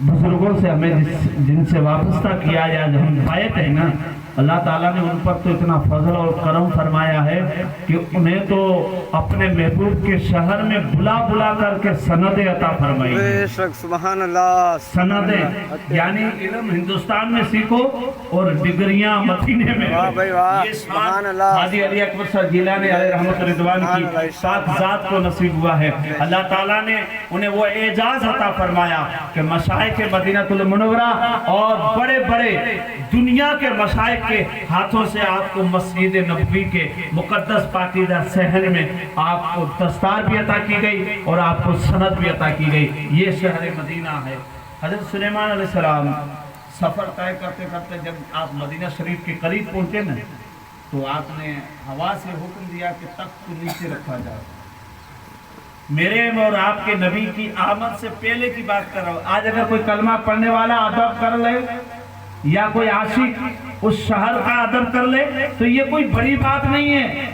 بزرگوں سے ہمیں جن سے وابستہ کیا یا ہم بیعت ہیں نا, اللہ تعالیٰ نے ان پر تو اتنا فضل اور کرم فرمایا ہے کہ انہیں تو اپنے محبوب کے شہر میں بلا بلا کر کے سندیں عطا فرمائی. بے شک سبحان اللہ. سندیں یعنی علم ہندوستان میں سیکھو اور ڈگریاں مدینے میں. واہ بھائی واہ, سبحان اللہ. حاجی علی اکبر صاحب جیلانی علیہ رحمت رضوان کی پاک ذات کو نصیب ہوا ہے. اللہ تعالیٰ نے انہیں وہ اعزاز عطا فرمایا کہ مشائخ مدینہ المنورہ اور بڑے بڑے دنیا کے مشائخ کے ہاتھوں سے آپ کو مسجد نبوی کے مقدس پاکیزہ صحن میں آپ کو دستار بھی عطا کی گئی اور آپ کو سند بھی عطا کی گئی. یہ شہر مدینہ ہے. حضرت سلیمان علیہ السلام سفر طے کرتے کرتے جب آپ مدینہ شریف کے قریب پہنچے نا, تو آپ نے ہوا سے حکم دیا کہ تخت کو نیچے رکھا جائے. میرے اور آپ کے نبی کی آمد سے پہلے کی بات کر رہا ہوں. آج اگر کوئی کلمہ پڑھنے والا ادب کر لے یا کوئی عاشق اس شہر کا ادب کر لے تو یہ کوئی بڑی بات نہیں ہے.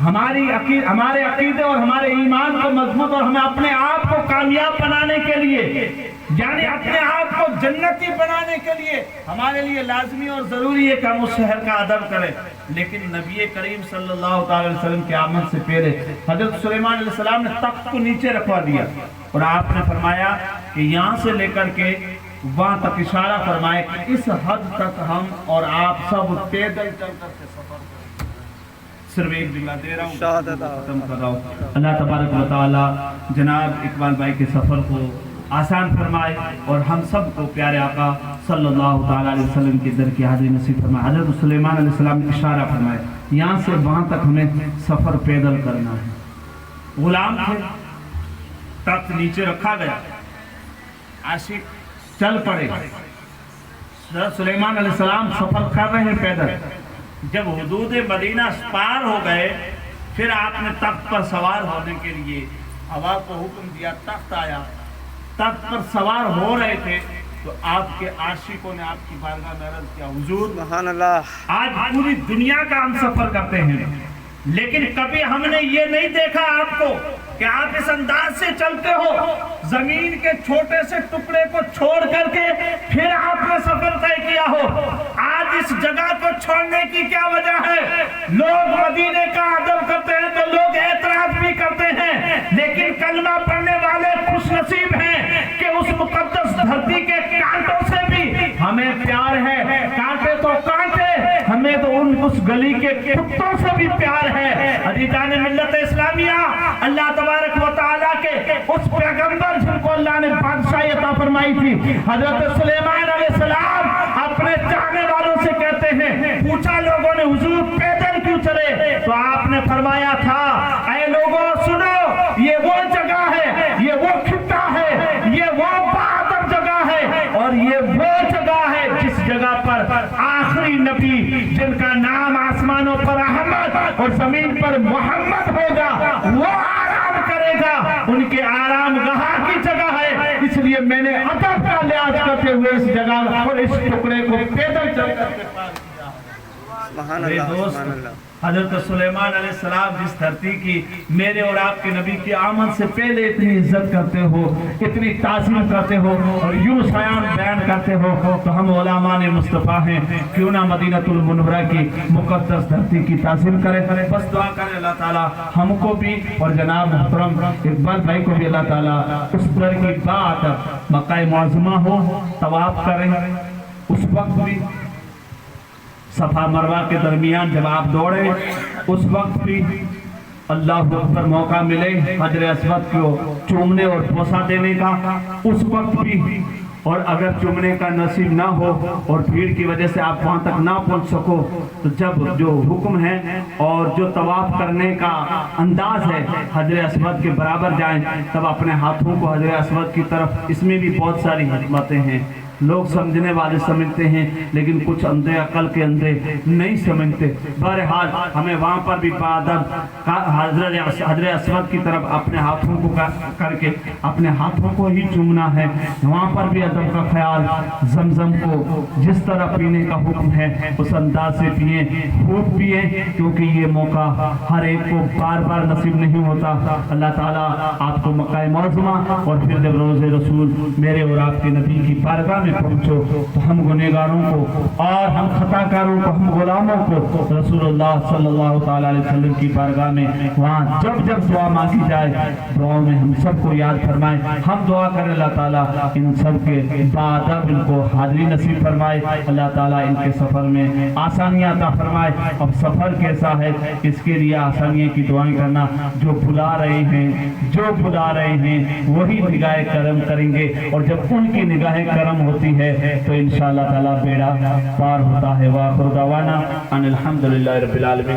ہمارے عقیدے اور ہمارے ایمان کو مضبوط اور ہمیں اپنے آپ کو کامیاب بنانے کے لیے, یعنی اپنے آپ کو جنتی بنانے کے لیے ہمارے لیے لازمی اور ضروری ہے کہ ہم اس شہر کا ادب کریں. لیکن نبی کریم صلی اللہ علیہ وسلم کی آمد سے پہلے حضرت سلیمان علیہ السلام نے تخت کو نیچے رکھوا دیا اور آپ نے فرمایا کہ یہاں سے لے کر کے وہاں تک اشارہ فرمائے کہ اس حد تک ہم اور آپ سب پیدل چل کر کے سفر کریں. صرف ایک جملہ دے رہا ہوں, ختم کر رہا ہوں. اللہ تبارک و تعالی جناب اقبال بھائی کے سفر کو آسان فرمائے اور ہم سب کو پیارے آقا صلی اللہ تعالیٰ علیہ وسلم کے در کی حاضری نصیب فرمائے. حضرت سلیمان علیہ السلام اشارہ فرمائے یہاں سے وہاں تک ہمیں سفر پیدل کرنا ہے. غلام تھے, تخت نیچے رکھا گیا, आशिक चल पड़े। सुलेमान अलैहिस्सलाम सफर कर रहे हैं पैदल। जब हुदूद मदीना पार हो गए, फिर आपने तख्त पर सवार होने के लिए हवा को हुक्म दिया, तख्त आया। तख्त पर सवार हो रहे थे तो आपके आशिकों ने आपकी बारगाह में अर्ज किया, हुजूर सुभान अल्लाह। आज पूरी दुनिया का हम सफर करते हैं, लेकिन कभी हमने ये नहीं देखा आपको कि आप इस अंदाज से चलते हो, जमीन के छोटे से टुकड़े को छोड़ करके फिर आपने सफर तय किया हो। आज इस जगह को छोड़ने की क्या वजह है? लोग मदीने का अदब करते हैं तो लोग एतराज भी करते हैं, लेकिन कलमा पढ़ने वाले खुशनसीब हैं कि उस मुकद्दस धरती के कांटों से भी हमें प्यार है। कांटे तो कांटे, हमें तो उस गली के कुत्तों से भी प्यार है। अजीजान मिल्लत इस्लामिया, अल्लाह तबारक व तआला के उस पैगंबर जिनको अल्लाह ने बादशाही अता फरमाई थी, हजरत सुलेमान अलैहिस्सलाम अपने चाहने वालों से कहते हैं, पूछा लोगों ने, हुजूर पैदल क्यों चले? तो आपने फरमाया था, ऐ लोगों सुनो, ये वो जगह है, ये वो खित्ता है, ये वो बहादुर जगह है, और ये वो जगह है जिस जगह पर आखिरी नबी जिनका नाम आसमानों पर अहमद और जमीन पर मोहम्मद होगा, वो आराम करेगा। उनके आराम गाह की जगह है, इसलिए मैंने अदब का लिहाज करते हुए इस जगह और इस टुकड़े को पैदल चल करके पार किया। सुभान मेरे अल्लाह, दोस्त, सुभान अल्लाह। हजरत सुलेमान अलैहिस्सलाम जिस धरती की मेरे और आपके नबी की आमद से पहले इतनी इज्जत करते हो, इतनी ताज़ीम करते हो और यूं शायान बयान करते हो, तो हम उलमा ने मुस्तफ़ा हैं, क्यों ना मदीनतुल मुनव्वरा की मुक़द्दस धरती की ताज़ीम करें। बस दुआ करें अल्लाह ताला हमको भी और जनाब मुहतरम इकबाल भाई को भी अल्लाह ताला उस दर की बात मक्का मुअज़्ज़मा हो, तवाफ करें, उस वक्त भी सफा मरवा के दरमियान जब आप दौड़े, उस वक्त भी अल्लाह अकबर मौका मिले हजर अस्वद को चूमने और बोसा देने का, उस वक्त भी, और अगर चूमने का नसीब ना हो और भीड़ की वजह से आप वहां तक ना पहुंच सको, तो जब जो हुक्म है और जो तवाफ करने का अंदाज है हजर अस्वद के बराबर जाएं, तब अपने हाथों को हजर अस्वद की तरफ, इसमें भी बहुत सारी हिकमतें हैं। लोग समझने वाले समझते हैं, लेकिन कुछ अंधे अकल के अंधे नहीं समझते। बहरहाल हमें वहाँ पर भी बादब हजरत अस्वद की तरफ अपने हाथों को करके अपने हाथों को ही चूमना है। वहाँ पर भी अदब का ख्याल, जमजम को जिस तरह पीने का हुक्म है उस अंदाज से पिए, खूब पिए, क्योंकि ये मौका हर एक को बार बार नसीब नहीं होता। अल्लाह ताला आपको मक्का मुअज़्ज़मा और फिर जब रोज़े रसूल मेरे और आपके नबी की बारगाह में पहुंचो, तो हम गुनहगारों को और हम खताकारों को, हम गुलामों को रसूलुल्लाह सल्लल्लाहु ताला अलैहि वसल्लम की बारगाह में वहाँ जब जब दुआ मांगी जाए, दुआओं में हम सबको याद फरमाए। हम दुआ करें अल्लाह ताला इन सब के बादब इनको हाजिरी नसीब फरमाए, अल्लाह ताला इनके सफ़र में आसानियाँ अता फरमाए। अब सफ़र कैसा है, इसके लिए आसानियों की दुआएं करना। जो बुला रहे हैं, जो बुला रहे हैं, वही निगाह करम करेंगे, और जब उनकी निगाह करम होती है तो इंशाअल्लाह ताला बेड़ा पार होता है। वाखिर दावाना अनिल हम्दुलिल्लाहि रब्बिल आलमीन।